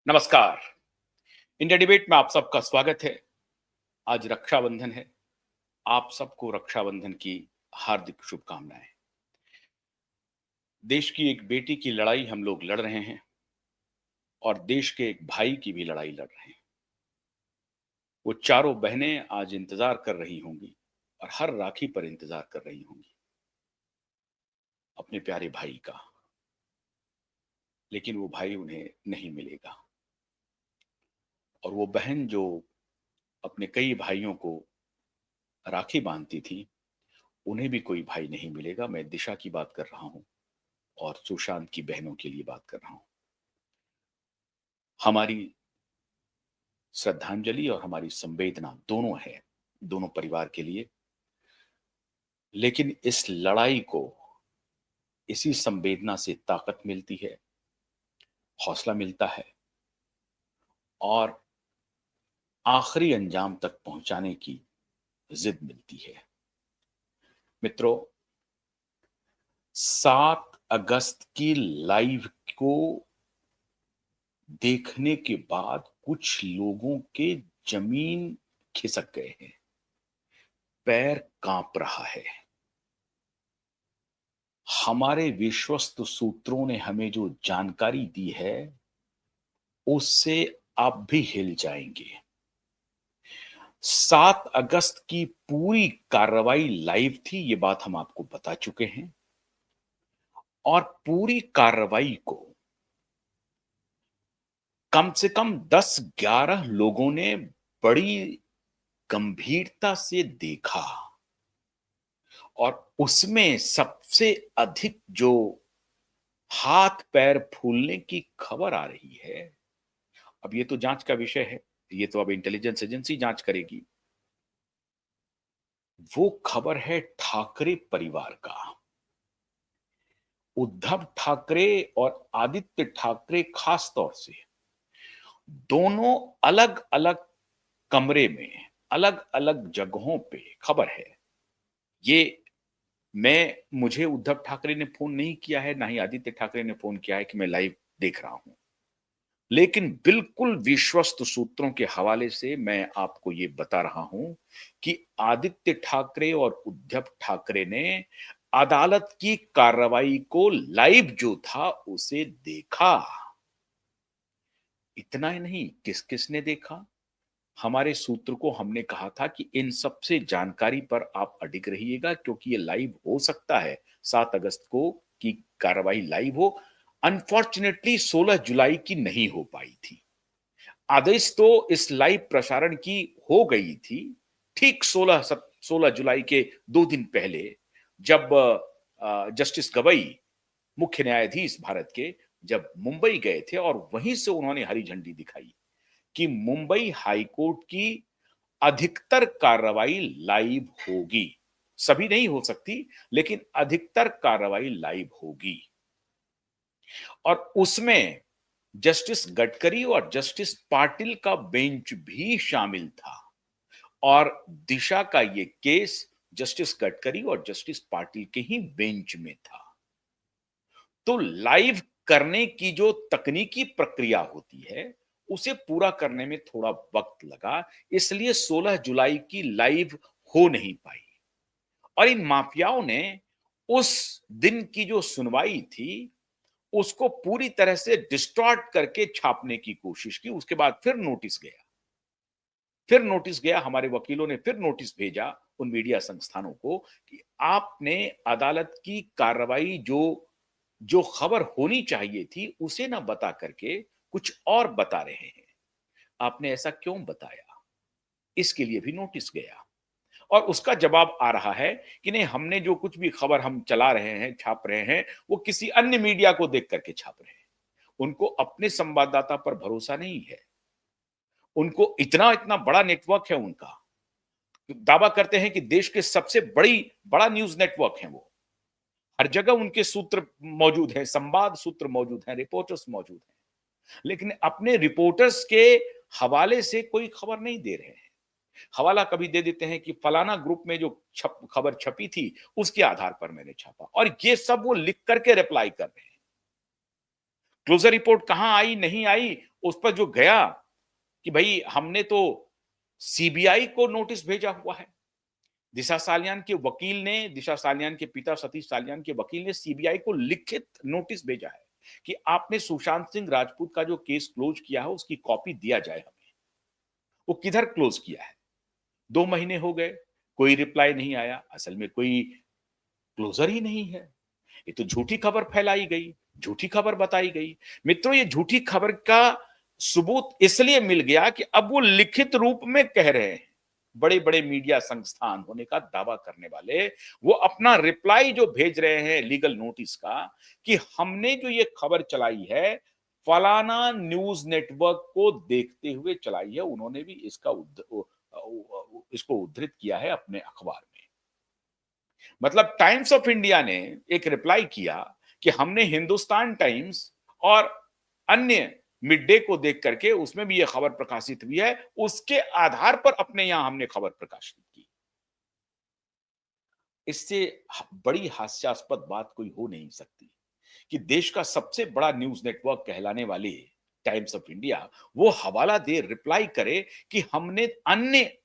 नमस्कार। India debate में आप सबका स्वागत है। आज रक्षाबंधन है। आप सबको रक्षाबंधन की हार्दिक शुभकामनाएं। देश की एक बेटी की लड़ाई हम लोग लड़ रहे हैं और देश के एक भाई की भी लड़ाई लड़ रहे हैं। वो चारों बहनें आज इंतजार कर रही होंगी और हर राखी पर इंतजार कर रही होंगी अपने प्यारे भाई का। लेकिन वो भाई उन्हें नहीं मिलेगा और वो बहन जो अपने कई भाइयों को राखी बांधती थी, उन्हें भी कोई भाई नहीं मिलेगा। मैं दिशा की बात कर रहा हूं और सुशांत की बहनों के लिए बात कर रहा हूं। हमारी श्रद्धांजलि और हमारी संवेदना दोनों है, दोनों परिवार के लिए। लेकिन इस लड़ाई को इसी संवेदना से ताकत मिलती है, हौसला मिलता है और आखिरी अंजाम तक पहुंचाने की जिद मिलती है। मित्रों, 7 अगस्त की लाइव को देखने के बाद कुछ लोगों के जमीन खिसक गए हैं, पैर कांप रहा है। हमारे विश्वस्त सूत्रों ने हमें जो जानकारी दी है, उससे आप भी हिल जाएंगे। 7 अगस्त की पूरी कार्रवाई लाइव थी, ये बात हम आपको बता चुके हैं। और पूरी कार्रवाई को कम से कम 10-11 लोगों ने बड़ी गंभीरता से देखा और उसमें सबसे अधिक जो हाथ पैर फूलने की खबर आ रही है, अब ये तो जांच का विषय है, ये तो अब इंटेलिजेंस एजेंसी जांच करेगी। वो खबर है ठाकरे परिवार का। उद्धव ठाकरे और आदित्य ठाकरे खास तौर से दोनों अलग अलग कमरे में, अलग अलग जगहों पे खबर है ये। मुझे उद्धव ठाकरे ने फोन नहीं किया है, ना ही आदित्य ठाकरे ने फोन किया है कि मैं लाइव देख रहा हूं। लेकिन बिल्कुल विश्वस्त सूत्रों के हवाले से मैं आपको ये बता रहा हूं कि आदित्य ठाकरे और उद्धव ठाकरे ने अदालत की कार्रवाई को लाइव जो था उसे देखा। इतना ही नहीं, किस किसने देखा? हमारे सूत्र को हमने कहा था कि इन सबसे जानकारी पर आप अडिग रहिएगा, क्योंकि ये लाइव हो सकता है 7 अगस्त को की कार्रवाई लाइव हो। अनफॉर्चुनेटली 16 जुलाई की नहीं हो पाई थी। आदेश तो इस लाइव प्रसारण की हो गई थी ठीक 16 जुलाई के 2 दिन पहले, जब जस्टिस गवई, मुख्य न्यायाधीश भारत के, जब मुंबई गए थे और वहीं से उन्होंने हरी झंडी दिखाई कि मुंबई हाईकोर्ट की अधिकतर कार्रवाई लाइव होगी। सभी नहीं हो सकती, लेकिन अधिकतर कार्रवाई लाइव होगी। और उसमें जस्टिस गडकरी और जस्टिस पाटिल का बेंच भी शामिल था। और दिशा का ये केस जस्टिस गडकरी और जस्टिस पाटिल के ही बेंच में था। तो लाइव करने की जो तकनीकी प्रक्रिया होती है, उसे पूरा करने में थोड़ा वक्त लगा, इसलिए 16 जुलाई की लाइव हो नहीं पाई। और इन माफियाओं ने उस दिन की जो सुनवाई थी, उसको पूरी तरह से डिस्टॉर्ट करके छापने की कोशिश की। उसके बाद फिर नोटिस गया, हमारे वकीलों ने फिर नोटिस भेजा उन मीडिया संस्थानों को कि आपने अदालत की कार्रवाई जो जो खबर होनी चाहिए थी उसे ना बता करके कुछ और बता रहे हैं। आपने ऐसा क्यों बताया? इसके लिए भी नोटिस गया और उसका जवाब आ रहा है कि नहीं, हमने जो कुछ भी खबर हम चला रहे हैं, छाप रहे हैं, वो किसी अन्य मीडिया को देख करके छाप रहे हैं। उनको अपने संवाददाता पर भरोसा नहीं है। उनको इतना इतना बड़ा नेटवर्क है उनका, दावा करते हैं कि देश के सबसे बड़ा न्यूज नेटवर्क है वो। हर जगह उनके सूत्र मौजूद हैं, संवाद सूत्र मौजूद हैं, रिपोर्टर्स मौजूद हैं। लेकिन अपने रिपोर्टर्स के हवाले से कोई खबर नहीं दे रहे हैं। हवाला कभी दे देते हैं कि फलाना ग्रुप में जो खबर छपी थी उसके आधार पर मैंने छापा, और ये सब वो लिख करके रिप्लाई कर रहे हैं। क्लोजर रिपोर्ट कहां आई नहीं आई, उस पर जो गया कि भाई हमने तो सीबीआई को नोटिस भेजा हुआ है। दिशा सालियान के वकील ने, दिशा सालियान के पिता सतीश सालियान के वकील ने सीबीआई को लिखित नोटिस भेजा है कि आपने सुशांत सिंह राजपूत का जो केस क्लोज किया है उसकी कॉपी दिया जाए हमें। वो किधर क्लोज किया है? 2 महीने हो गए, कोई रिप्लाई नहीं आया। असल में कोई क्लोजर ही नहीं है। ये तो झूठी खबर फैलाई गई, झूठी खबर बताई गई। मित्रों, ये झूठी खबर का सबूत इसलिए मिल गया कि अब वो लिखित रूप में कह रहे हैं। बड़े-बड़े मीडिया संस्थान होने का दावा करने वाले, वो अपना रिप्लाई जो भेज रहे हैं लीगल नोटिस का कि हमने जो ये खबर चलाई है, फलाना न्यूज़ नेटवर्क को देखते हुए चलाई है। उन्होंने भी इसको उद्धृत किया है अपने अखबार में। मतलब टाइम्स ऑफ इंडिया ने एक रिप्लाई किया कि हमने हिंदुस्तान टाइम्स और अन्य मिड डे को देख करके उसमें भी यह खबर प्रकाशित हुई है, उसके आधार पर अपने यहां हमने खबर प्रकाशित की। इससे बड़ी हास्यास्पद बात कोई हो नहीं सकती कि देश का सबसे बड़ा न्यूज नेटवर्क कहलाने वाली टाइम्स ऑफ इंडिया वो हवाला दे, रिप्लाई करे कि हमने अन्य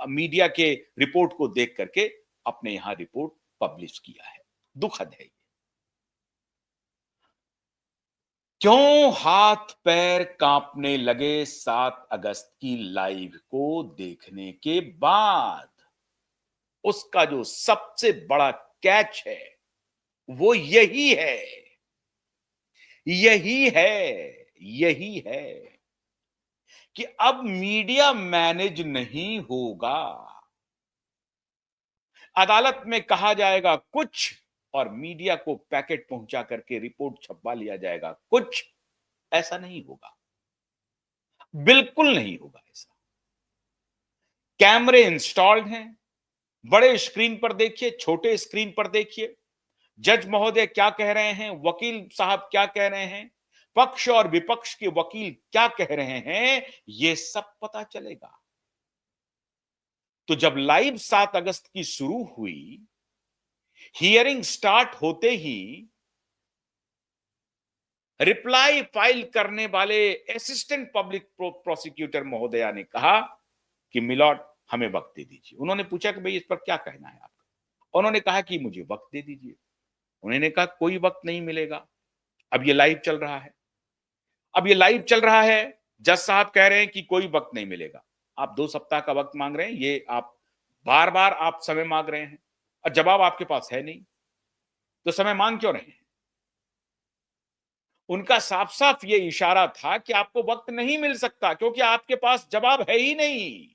मीडिया के रिपोर्ट को देख करके अपने यहां रिपोर्ट पब्लिश किया है। दुखद है। क्यों हाथ पैर कांपने लगे 7 अगस्त की लाइव को देखने के बाद? उसका जो सबसे बड़ा कैच है वो यही है, यही है, यही है कि अब मीडिया मैनेज नहीं होगा। अदालत में कहा जाएगा कुछ और मीडिया को पैकेट पहुंचा करके रिपोर्ट छपवा लिया जाएगा कुछ। ऐसा नहीं होगा, बिल्कुल नहीं होगा ऐसा। कैमरे इंस्टॉल्ड हैं, बड़े स्क्रीन पर देखिए, छोटे स्क्रीन पर देखिए, जज महोदय क्या कह रहे हैं, वकील साहब क्या कह रहे हैं, पक्ष और विपक्ष के वकील क्या कह रहे हैं, यह सब पता चलेगा। तो जब लाइव 7 अगस्त की शुरू हुई, हियरिंग स्टार्ट होते ही रिप्लाई फाइल करने वाले असिस्टेंट पब्लिक प्रोसिक्यूटर महोदया ने कहा कि मिलॉर्ड हमें वक्त दे दीजिए। उन्होंने पूछा कि भाई इस पर क्या कहना है आपका? उन्होंने कहा कि मुझे वक्त दे दीजिए। उन्होंने कहा कोई वक्त नहीं मिलेगा। अब ये लाइव चल रहा है। अब ये लाइव चल रहा है। जज साहब कह रहे हैं कि कोई वक्त नहीं मिलेगा। आप 2 सप्ताह का वक्त मांग रहे हैं। ये आप बार-बार आप समय मांग रहे हैं और जवाब आपके पास है नहीं। तो समय मांग क्यों रहे हैं? उनका साफ-साफ ये इशारा था कि आपको वक्त नहीं मिल सकता क्योंकि आपके पास जवाब है ही नहीं।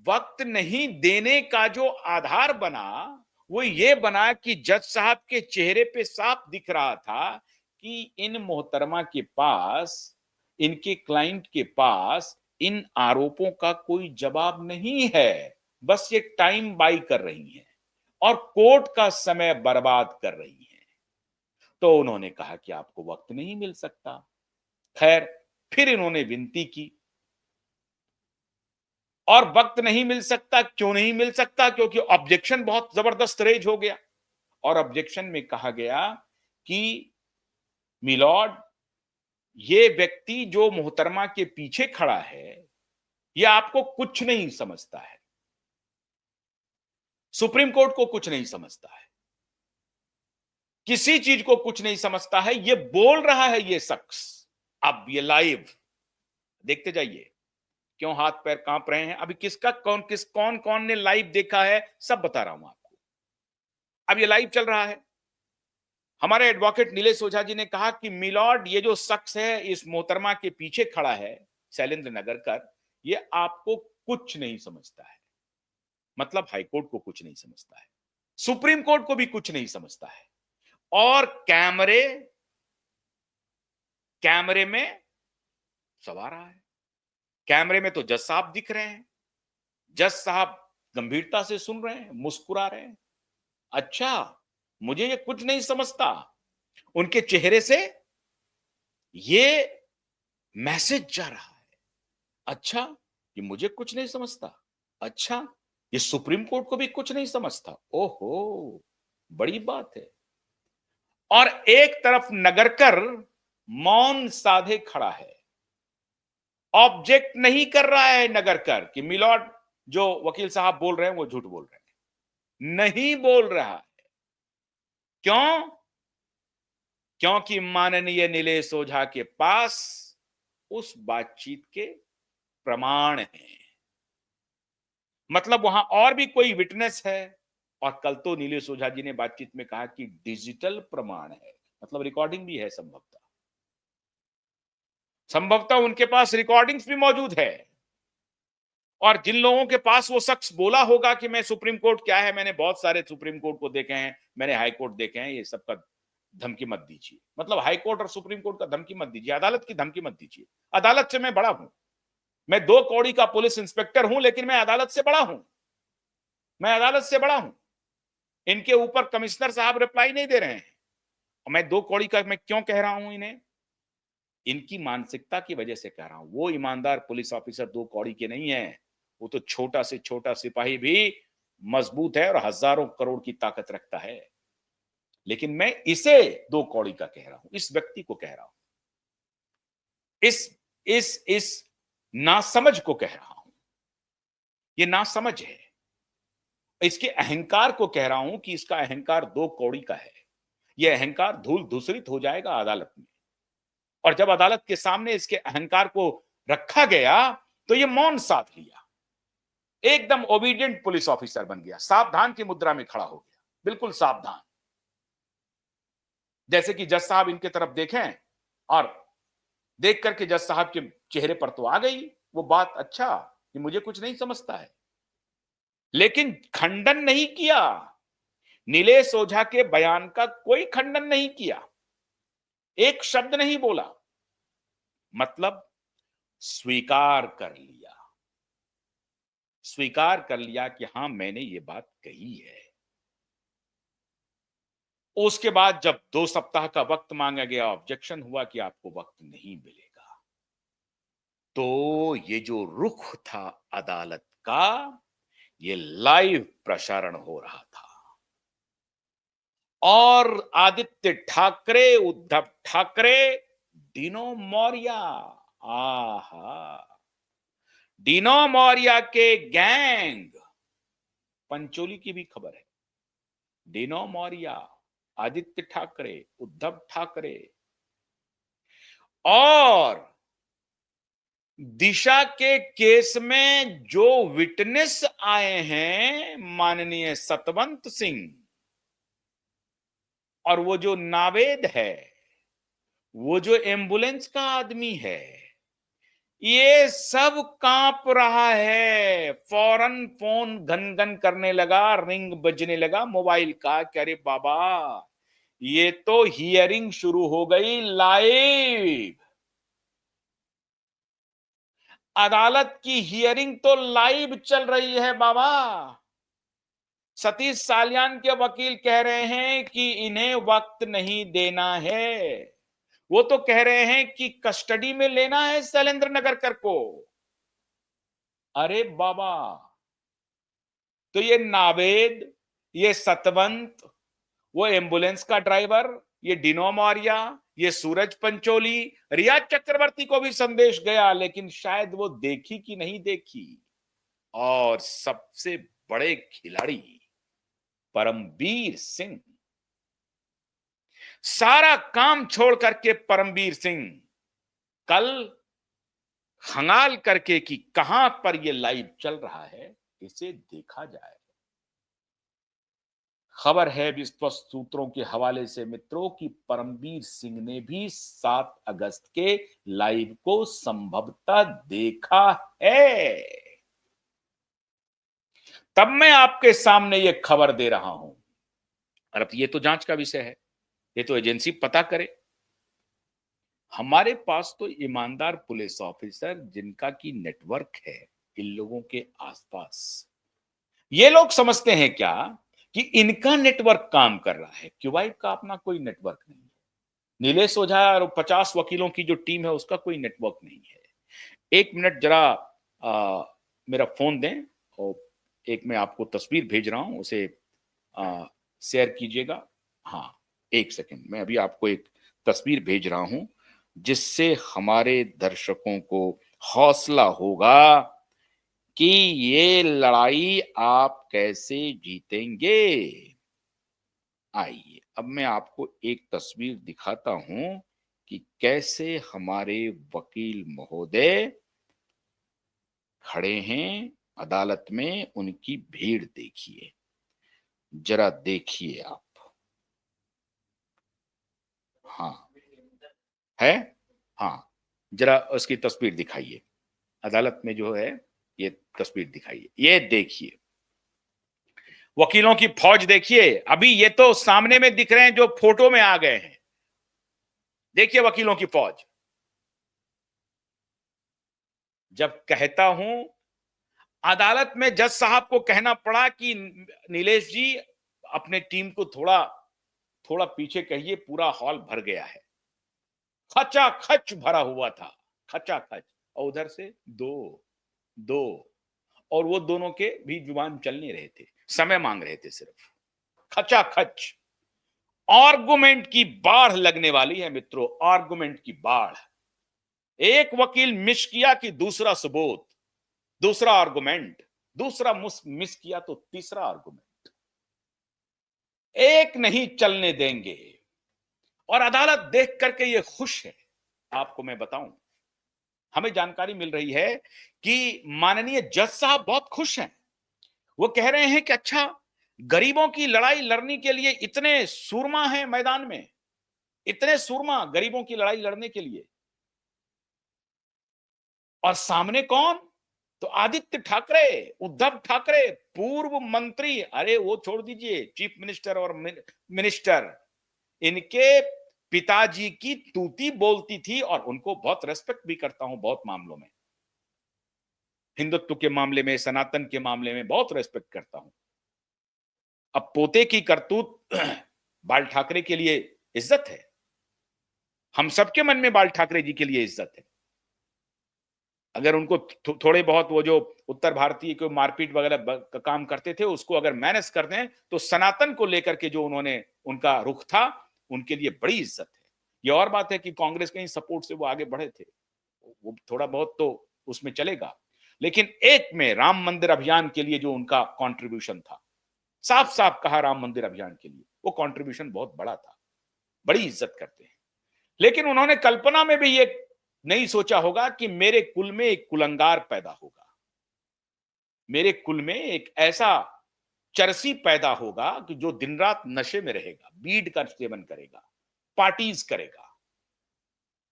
वक्त नहीं देने का जो आधार बना, वो ये बना कि जज साहब के चेहरे पे साफ दिख रहा था कि इन मोहतरमा के पास, इनके क्लाइंट के पास इन आरोपों का कोई जवाब नहीं है। बस ये टाइम बाई कर रही हैं और कोर्ट का समय बर्बाद कर रही हैं। तो उन्होंने कहा कि आपको वक्त नहीं मिल सकता। खैर, फिर इन्होंने विनती की और वक्त नहीं मिल सकता। क्यों नहीं मिल सकता? क्योंकि ऑब्जेक्शन बहुत जबरदस्त रेज हो गया और ऑब्जेक्शन में कहा गया कि मिलॉर्ड, ये व्यक्ति जो मोहतरमा के पीछे खड़ा है, ये आपको कुछ नहीं समझता है, सुप्रीम कोर्ट को कुछ नहीं समझता है, किसी चीज को कुछ नहीं समझता है। ये बोल रहा है ये शख्स। अब ये लाइव देखते जाइए क्यों हाथ पैर कांप रहे हैं। अभी कौन कौन ने लाइव देखा है सब बता रहा हूं आपको। अब ये लाइव चल रहा है। हमारे एडवोकेट नीलेश ओझा जी ने कहा कि मिलॉर्ड, ये जो शख्स है इस मोहतरमा के पीछे खड़ा है, शैलेंद्र नगरकर, ये आपको कुछ नहीं समझता है। मतलब हाईकोर्ट को कुछ नहीं समझता है, सुप्रीम कोर्ट को भी कुछ नहीं समझता है। और कैमरे कैमरे में सब आ रहा है। कैमरे में तो जज साहब दिख रहे हैं। जज साहब गंभीरता से सुन रहे हैं, मुस्कुरा रहे हैं। अच्छा, मुझे ये कुछ नहीं समझता। उनके चेहरे से ये मैसेज जा रहा है। अच्छा, ये मुझे कुछ नहीं समझता। अच्छा, ये सुप्रीम कोर्ट को भी कुछ नहीं समझता। ओहो, बड़ी बात है। और एक तरफ नगरकर मौन साधे खड़ा है, ऑब्जेक्ट नहीं कर रहा है नगर कर कि मिलॉर्ड जो वकील साहब बोल रहे हैं वो झूठ बोल रहे हैं, नहीं बोल रहा है। क्यों? क्योंकि माननीय नीलेश ओझा के पास उस बातचीत के प्रमाण हैं। मतलब वहां और भी कोई विटनेस है, और कल तो नीलेश ओझा जी ने बातचीत में कहा कि डिजिटल प्रमाण है, मतलब रिकॉर्डिंग भी है। संभवतः उनके पास रिकॉर्डिंग्स भी मौजूद है, और जिन लोगों के पास वो शख्स बोला होगा कि मैं सुप्रीम कोर्ट क्या है, मैंने बहुत सारे सुप्रीम कोर्ट को देखे हैं, मैंने हाई कोर्ट देखे हैं, ये सबका धमकी मत दीजिए। मतलब हाई कोर्ट और सुप्रीम कोर्ट का धमकी मत दीजिए, अदालत की धमकी मत दीजिए। अदालत से मैं बड़ा हूं, मैं 2 कौड़ी का पुलिस इंस्पेक्टर हूं, लेकिन मैं अदालत से बड़ा हूं, मैं अदालत से बड़ा हूं। इनके ऊपर कमिश्नर साहब रिप्लाई नहीं दे रहे हैं, और मैं 2 कौड़ी का मैं क्यों कह रहा हूं इन्हें? इनकी मानसिकता की वजह से कह रहा हूं। वो ईमानदार पुलिस ऑफिसर 2 कौड़ी के नहीं है, वो तो छोटा से छोटा सिपाही भी मजबूत है और हजारों करोड़ की ताकत रखता है। लेकिन मैं इसे 2 कौड़ी का कह रहा हूं, इस व्यक्ति को कह रहा हूं, इस नासमझ को कह रहा हूं। ये नासमझ है, इसके अहंकार को कह रहा हूं कि इसका अहंकार 2 कौड़ी का है। यह अहंकार धूल धूसरित हो जाएगा अदालत में, और जब अदालत के सामने इसके अहंकार को रखा गया तो यह मौन साध लिया, एकदम ओबीडियंट पुलिस ऑफिसर बन गया, सावधान की मुद्रा में खड़ा हो गया, बिल्कुल सावधान। जैसे कि जज साहब इनके तरफ देखें, और देख करके जज साहब के चेहरे पर तो आ गई वो बात, अच्छा ये मुझे कुछ नहीं समझता है, लेकिन खंडन नहीं किया। नीलेश ओझा के बयान का कोई खंडन नहीं किया, एक शब्द नहीं बोला, मतलब स्वीकार कर लिया, स्वीकार कर लिया कि हां मैंने ये बात कही है। उसके बाद जब 2 सप्ताह का वक्त मांगा गया, ऑब्जेक्शन हुआ कि आपको वक्त नहीं मिलेगा, तो ये जो रुख था अदालत का, ये लाइव प्रसारण हो रहा था, और आदित्य ठाकरे, उद्धव ठाकरे, डिनो मौर्य, आहा, डिनो मौर्य के गैंग, पंचोली की भी खबर है, डिनो मौर्य, आदित्य ठाकरे, उद्धव ठाकरे, और दिशा के केस में जो विटनेस आए हैं, माननीय सतवंत सिंह, और वो जो नावेद है, वो जो एम्बुलेंस का आदमी है, ये सब कांप रहा है। फौरन फोन घन घन करने लगा, रिंग बजने लगा मोबाइल का कि अरे बाबा, ये तो हियरिंग शुरू हो गई लाइव, अदालत की हियरिंग तो लाइव चल रही है बाबा। सतीश साल्यान के वकील कह रहे हैं कि इन्हें वक्त नहीं देना है, वो तो कह रहे हैं कि कस्टडी में लेना है शैलेंद्र नगरकर को। अरे बाबा, तो ये नावेद, ये सतवंत, वो एम्बुलेंस का ड्राइवर, ये डिनो मौर्य, ये सूरज पंचोली, रिया चक्रवर्ती को भी संदेश गया, लेकिन शायद वो देखी कि नहीं देखी। और सबसे बड़े खिलाड़ी परमवीर सिंह, सारा काम छोड़ करके परमवीर सिंह कल खंगाल करके कि कहां पर ये लाइव चल रहा है, इसे देखा जाए। खबर है विश्वस्त सूत्रों के हवाले से मित्रों कि परमवीर सिंह ने भी 7 अगस्त के लाइव को संभवतः देखा है। तब मैं आपके सामने ये खबर दे रहा हूं, और अब ये तो जांच का विषय है, ये तो एजेंसी पता करे। हमारे पास तो ईमानदार पुलिस ऑफिसर जिनका की नेटवर्क है इन लोगों के आसपास, ये लोग समझते हैं क्या कि इनका नेटवर्क काम कर रहा है? क्यूबाइट का अपना कोई नेटवर्क नहीं है, नीलेश ओझा और 50 वकीलों की जो टीम है उसका कोई नेटवर्क नहीं है। 1 मिनट जरा मेरा फोन दें, और एक मैं आपको तस्वीर भेज रहा हूं, उसे शेयर कीजिएगा। हाँ, 1 सेकंड, मैं अभी आपको एक तस्वीर भेज रहा हूं। जिससे हमारे दर्शकों को हौसला होगा कि ये लड़ाई आप कैसे जीतेंगे। आइए अब मैं आपको एक तस्वीर दिखाता हूं कि कैसे हमारे वकील महोदय खड़े हैं अदालत में। उनकी भीड़ देखिए, जरा देखिए आप। हाँ, है। हाँ, जरा उसकी तस्वीर दिखाइए। अदालत में जो है ये तस्वीर दिखाइए, ये देखिए वकीलों की फौज देखिए। अभी ये तो सामने में दिख रहे हैं जो फोटो में आ गए हैं। देखिए वकीलों की फौज। जब कहता हूं, अदालत में जज साहब को कहना पड़ा कि नीलेश जी अपने टीम को थोड़ा थोड़ा पीछे कहिए, पूरा हॉल भर गया है। खचाखच भरा हुआ था, खचाखच। और उधर से दो दो और वो दोनों के भी जुबान चल नहीं रहे थे, समय मांग रहे थे सिर्फ। खचाखच आर्गुमेंट की बाढ़ लगने वाली है मित्रों, आर्गुमेंट की बाढ़। एक वकील मिस किया कि दूसरा सबूत, दूसरा आर्गुमेंट, दूसरा मिस किया तो तीसरा आर्गुमेंट। एक नहीं चलने देंगे। और अदालत देख करके ये खुश है। आपको मैं बताऊं, हमें जानकारी मिल रही है कि माननीय जज साहब बहुत खुश हैं। वो कह रहे हैं कि अच्छा, गरीबों की लड़ाई लड़ने के लिए इतने सूरमा हैं मैदान में, इतने सूरमा गरीबों की लड़ाई लड़ने के लिए। और सामने कौन? तो आदित्य ठाकरे, उद्धव ठाकरे, पूर्व मंत्री। अरे वो छोड़ दीजिए, चीफ मिनिस्टर और मिनिस्टर। इनके पिताजी की तूती बोलती थी और उनको बहुत रेस्पेक्ट भी करता हूं बहुत मामलों में। हिंदुत्व के मामले में, सनातन के मामले में बहुत रेस्पेक्ट करता हूं। अब पोते की करतूत बाल ठाकरे के लिए इज्जत है। हम सबके मन में बाल ठाकरे जी के लिए इज्जत है। अगर उनको थोड़े बहुत वो जो उत्तर भारतीय को मारपीट वगैरह का काम करते थे, उसको अगर मैनेज कर दें तो सनातन को लेकर के जो उन्होंने उनका रुख था, उनके लिए बड़ी इज्जत है। ये और बात है कि कांग्रेस के ही सपोर्ट से वो आगे बढ़े थे, वो थोड़ा बहुत तो उसमें चलेगा। लेकिन एक में राम मंदिर अभियान के लिए जो उनका कंट्रीब्यूशन था, साफ साफ कहा, राम मंदिर अभियान के लिए वो कंट्रीब्यूशन बहुत बड़ा था। बड़ी इज्जत करते हैं। लेकिन उन्होंने कल्पना में भी ये नहीं सोचा होगा कि मेरे कुल में एक कुलंगार पैदा होगा, मेरे कुल में एक ऐसा चरसी पैदा होगा कि जो दिन रात नशे में रहेगा, बीड़ का सेवन करेगा, पार्टीज करेगा,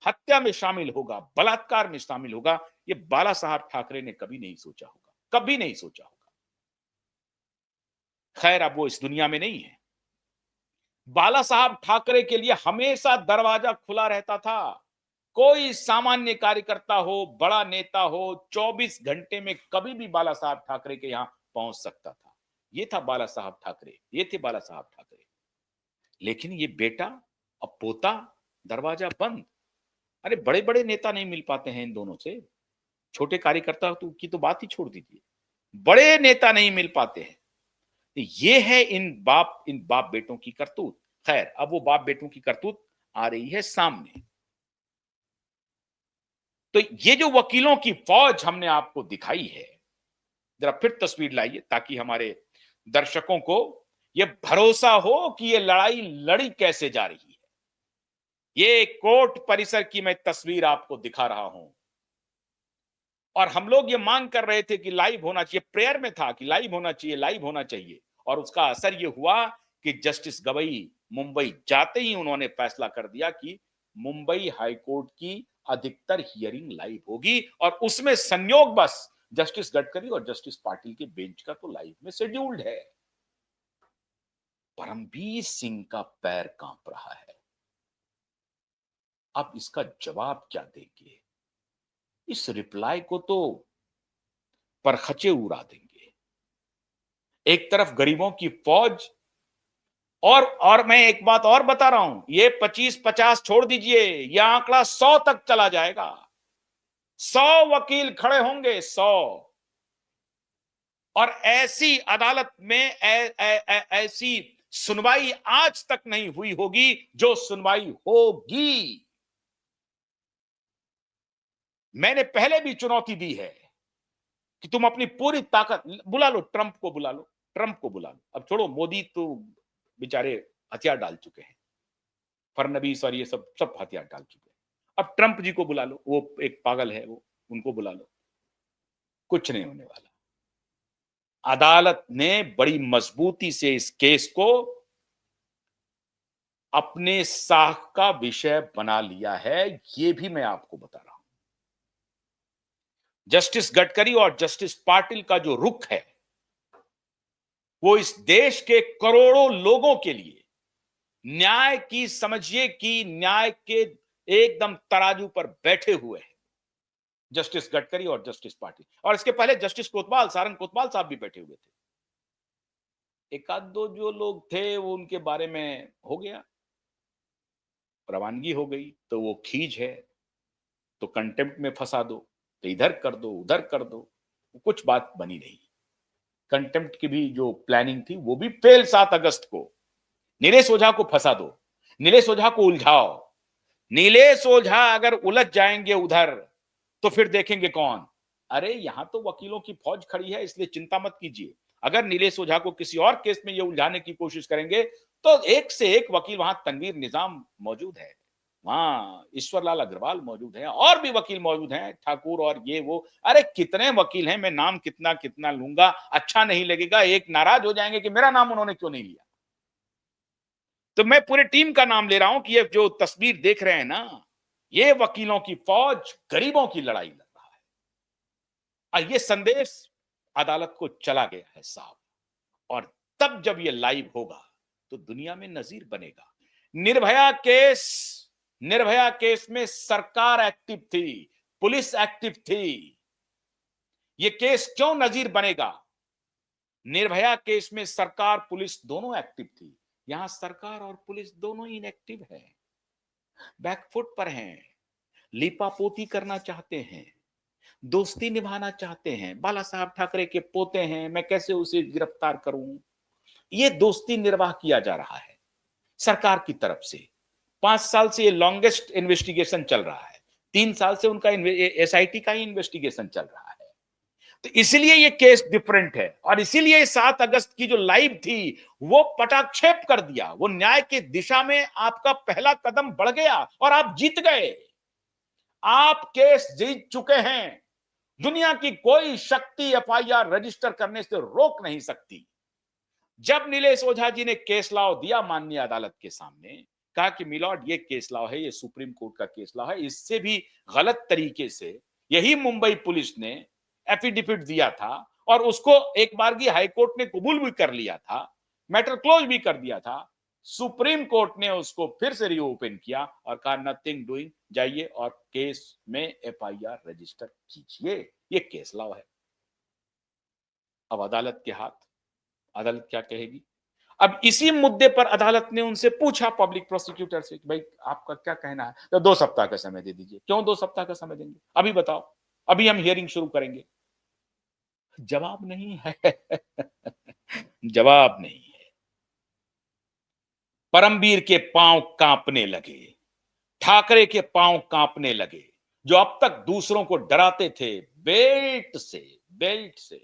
हत्या में शामिल होगा, बलात्कार में शामिल होगा। ये बाला साहब ठाकरे ने कभी नहीं सोचा होगा, कभी नहीं सोचा होगा। खैर अब वो इस दुनिया में नहीं है। बाला साहब ठाकरे के लिए हमेशा दरवाजा खुला रहता था। कोई सामान्य कार्यकर्ता हो, बड़ा नेता हो, 24 घंटे में कभी भी बाला साहब ठाकरे के यहां पहुंच सकता था। ये था बाला साहब ठाकरे, ये थे बाला साहब ठाकरे। लेकिन ये बेटा, अब पोता, दरवाजा बंद। अरे बड़े बड़े नेता नहीं मिल पाते हैं इन दोनों से। छोटे कार्यकर्ता की तो बात ही छोड़ दीजिए, बड़े नेता नहीं मिल पाते हैं। तो ये है इन बाप बेटों की करतूत। खैर अब वो बाप बेटों की करतूत आ रही है सामने। तो ये जो वकीलों की फौज हमने आपको दिखाई है, जरा फिर तस्वीर लाइए ताकि हमारे दर्शकों को यह भरोसा हो कि यह लड़ाई लड़ी कैसे जा रही है। ये कोर्ट परिसर की मैं तस्वीर आपको दिखा रहा हूं। और हम लोग ये मांग कर रहे थे कि लाइव होना चाहिए, प्रेयर में था कि लाइव होना चाहिए, लाइव होना चाहिए। और उसका असर ये हुआ कि जस्टिस गवई मुंबई जाते ही उन्होंने फैसला कर दिया कि मुंबई हाईकोर्ट की अधिकतर हियरिंग लाइव होगी। और उसमें संयोग बस जस्टिस गडकरी और जस्टिस पाटिल के बेंच का तो लाइव में शेड्यूल्ड है। परमबीर सिंह का पैर कांप रहा है। अब इसका जवाब क्या देंगे? इस रिप्लाई को तो परखचे उड़ा देंगे। एक तरफ गरीबों की फौज, और मैं एक बात और बता रहा हूं, ये 25-50 छोड़ दीजिए, यह आंकड़ा 100 तक चला जाएगा। 100 वकील खड़े होंगे, 100। और ऐसी अदालत में ऐसी सुनवाई आज तक नहीं हुई होगी जो सुनवाई होगी। मैंने पहले भी चुनौती दी है कि तुम अपनी पूरी ताकत बुला लो, ट्रंप को बुला लो, ट्रंप को बुला लो। अब छोड़ो, मोदी तो बेचारे हथियार डाल चुके हैं, फडणवीस और ये सब सब हथियार डाल चुके हैं। अब ट्रंप जी को बुला लो, वो एक पागल है वो, उनको बुला लो, कुछ नहीं होने वाला। अदालत ने बड़ी मजबूती से इस केस को अपने साख का विषय बना लिया है, ये भी मैं आपको बता रहा हूं। जस्टिस गडकरी और जस्टिस पाटिल का जो रुख है, वो इस देश के करोड़ों लोगों के लिए न्याय की, समझिए कि न्याय के एकदम तराजू पर बैठे हुए हैं जस्टिस गडकरी और जस्टिस पाटिल। और इसके पहले जस्टिस कोतवाल, सारंग कोतवाल साहब भी बैठे हुए थे। एक आध दो जो लोग थे वो उनके बारे में हो गया, रवानगी हो गई, तो वो खींच है, तो कंटेम्प्ट में फंसा दो, तो इधर कर दो उधर कर दो, कुछ बात बनी नहीं। कंटेम्प्ट की भी जो प्लानिंग थी वो भी फेल। 7 अगस्त को नीलेश ओझा को फंसा दो, नीलेश ओझा को उलझाओ। नीलेश ओझा अगर उलझ जाएंगे उधर तो फिर देखेंगे कौन। अरे यहां तो वकीलों की फौज खड़ी है, इसलिए चिंता मत कीजिए। अगर नीलेश ओझा को किसी और केस में ये उलझाने की कोशिश करेंगे तो एक से एक वकील, वहां तनवीर निजाम मौजूद है, वहां ईश्वर लाल अग्रवाल मौजूद है, और भी वकील मौजूद हैं, ठाकुर और ये वो। अरे कितने वकील हैं, मैं नाम कितना कितना लूंगा, अच्छा नहीं लगेगा, एक नाराज हो जाएंगे कि मेरा नाम उन्होंने क्यों नहीं लिया। तो मैं पूरे टीम का नाम ले रहा हूं कि ये जो तस्वीर देख रहे हैं ना, ये वकीलों की फौज गरीबों की लड़ाई लड़ रहा है। और ये संदेश अदालत को चला गया है साहब। और तब जब ये लाइव होगा तो दुनिया में नजीर बनेगा। निर्भया केस, निर्भया केस में सरकार एक्टिव थी, पुलिस एक्टिव थी। ये केस क्यों नजीर बनेगा? निर्भया केस में सरकार पुलिस दोनों एक्टिव थी, यहां सरकार और पुलिस दोनों इनएक्टिव है, बैकफुट पर हैं, लीपापोती करना चाहते हैं, दोस्ती निभाना चाहते हैं। बाला साहब ठाकरे के पोते हैं, मैं कैसे उसे गिरफ्तार करूं, ये दोस्ती निर्वाह किया जा रहा है सरकार की तरफ से। 5 साल से ये लॉन्गेस्ट इन्वेस्टिगेशन चल रहा है, 3 साल से उनका एसआईटी का ही इन्वेस्टिगेशन चल रहा है। तो इसलिए ये केस डिफरेंट है, और इसीलिए 7 अगस्त की जो लाइव थी वो पटाक्षेप कर दिया, वो न्याय की दिशा में आपका पहला कदम बढ़ गया और आप जीत गए। आप केस जीत चुके हैं, दुनिया की कोई शक्ति एफआईआर रजिस्टर करने से रोक नहीं सकती। जब नीलेश ओझा जी ने केस लाओ दिया माननीय अदालत के सामने, कहा कि मिलॉर्ड ये केस लाओ है, ये सुप्रीम कोर्ट का केस लाओ है, इससे भी गलत तरीके से यही मुंबई पुलिस ने एफिडेविट दिया था और उसको एक बार की हाईकोर्ट ने कबूल भी कर लिया था, मैटर क्लोज भी कर दिया था। सुप्रीम कोर्ट ने उसको फिर से रीओपन किया और कहा नथिंग डूइंग, जाइए और केस में एफआईआर रजिस्टर कीजिए, ये केस लाओ है। अब अदालत के हाथ, अदालत क्या कहेगी। अब इसी मुद्दे पर अदालत ने उनसे पूछा, पब्लिक प्रोसिक्यूटर से, कि भाई आपका क्या कहना है, तो 2 सप्ताह का समय दे दीजिए। क्यों 2 सप्ताह का समय देंगे, अभी बताओ, अभी हम हियरिंग शुरू करेंगे। जवाब नहीं है। जवाब नहीं है। परमवीर के पांव कांपने लगे, ठाकरे के पांव कांपने लगे, जो अब तक दूसरों को डराते थे, बेल्ट से, बेल्ट से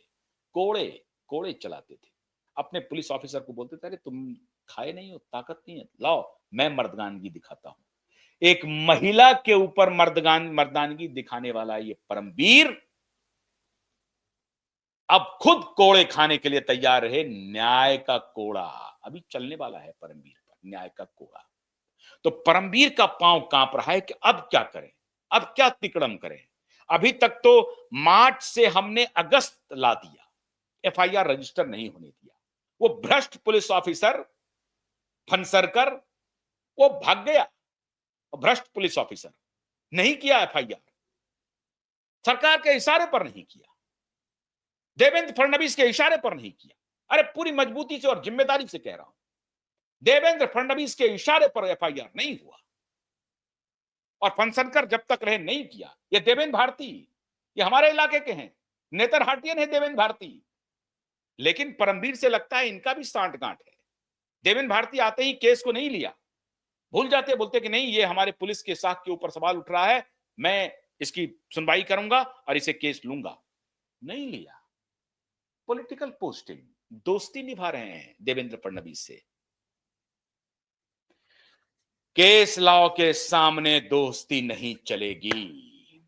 कोड़े कोड़े चलाते थे, अपने पुलिस ऑफिसर को बोलते थे अरे तुम खाए नहीं हो, ताकत नहीं है, लाओ मैं मर्दानगी दिखाता हूं। एक महिला के ऊपर मर्दानगी दिखाने वाला ये परमवीर अब खुद कोड़े खाने के लिए तैयार रहे। न्याय का कोड़ा अभी चलने वाला है परमवीर पर, न्याय का कोड़ा। तो परमवीर का पांव कांप रहा है कि अब क्या करें, अब क्या तिकड़म करें। अभी तक तो मार्च से हमने अगस्त ला दिया, एफआईआर रजिस्टर नहीं होने दिया। वो भ्रष्ट पुलिस ऑफिसर फनसरकर वो भाग गया, भ्रष्ट पुलिस ऑफिसर नहीं किया एफआईआर, सरकार के इशारे पर नहीं किया, देवेंद्र फडणवीस के इशारे पर नहीं किया। अरे पूरी मजबूती से और जिम्मेदारी से कह रहा हूं, देवेंद्र फडणवीस के इशारे पर एफआईआर नहीं हुआ, और फनसरकर जब तक रहे नहीं किया। ये देवेंद्र भारती, ये हमारे इलाके के हैं, नेतर हाटियन है देवेंद्र भारती, लेकिन परमवीर से लगता है इनका भी सांठ गांठ है। देवेंद्र भारती आते ही केस को नहीं लिया, भूल जाते, बोलते कि नहीं ये हमारे पुलिस के साख के ऊपर सवाल उठ रहा है, मैं इसकी सुनवाई करूंगा और इसे केस लूंगा। नहीं लिया। पॉलिटिकल पोस्टिंग, दोस्ती निभा रहे हैं देवेंद्र फडणवीस से। केस लॉ के सामने दोस्ती नहीं चलेगी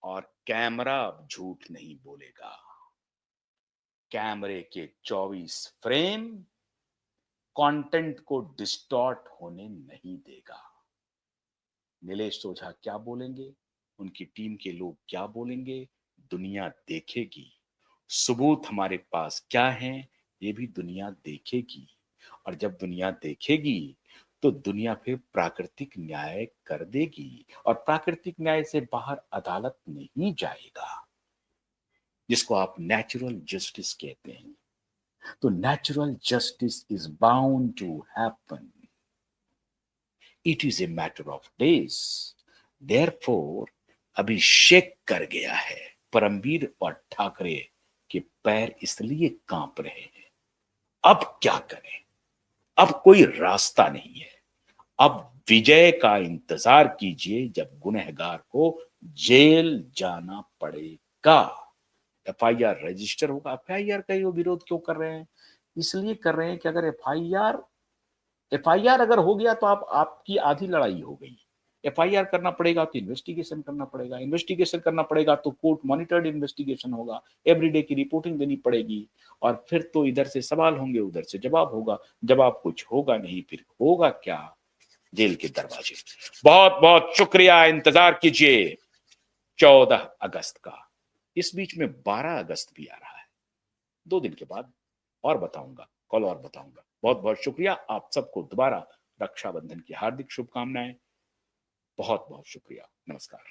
और कैमरा अब झूठ नहीं बोलेगा। कैमरे के 24 फ्रेम कंटेंट को डिस्टॉर्ट होने नहीं देगा। नीलेश ओझा क्या बोलेंगे, उनकी टीम के लोग क्या बोलेंगे, दुनिया देखेगी। सबूत हमारे पास क्या है, ये भी दुनिया देखेगी। और जब दुनिया देखेगी तो दुनिया फिर प्राकृतिक न्याय कर देगी और प्राकृतिक न्याय से बाहर अदालत नहीं जाएगा, जिसको आप नेचुरल जस्टिस कहते हैं। तो natural justice is bound to happen. It is a matter of days. Therefore अभिषेक कर गया है परमवीर और ठाकरे के पैर इसलिए कांप रहे हैं। अब क्या करें? अब कोई रास्ता नहीं है। अब विजय का इंतजार कीजिए जब गुनहगार को जेल जाना पड़ेगा। एफआईआर रजिस्टर होगा। एफआईआर का ये विरोध क्यों कर रहे हैं? इसलिए कर रहे हैं कि अगर एफआईआर अगर हो गया तो आपकी आधी लड़ाई हो गई। एफआईआर करना पड़ेगा तो इन्वेस्टिगेशन करना पड़ेगा, इन्वेस्टिगेशन करना पड़ेगा तो कोर्ट मॉनिटर्ड इन्वेस्टिगेशन होगा, एवरीडे की रिपोर्टिंग देनी पड़ेगी और फिर तो इधर से सवाल होंगे, उधर से जवाब होगा। जवाब कुछ होगा नहीं, फिर होगा क्या? जेल के दरवाजे। बहुत बहुत शुक्रिया। इंतजार कीजिए 14 अगस्त का। इस बीच में 12 अगस्त भी आ रहा है, 2 दिन के बाद और बताऊंगा, कल और बताऊंगा। बहुत बहुत शुक्रिया। आप सबको दोबारा रक्षाबंधन की हार्दिक शुभकामनाएं। बहुत बहुत शुक्रिया। नमस्कार।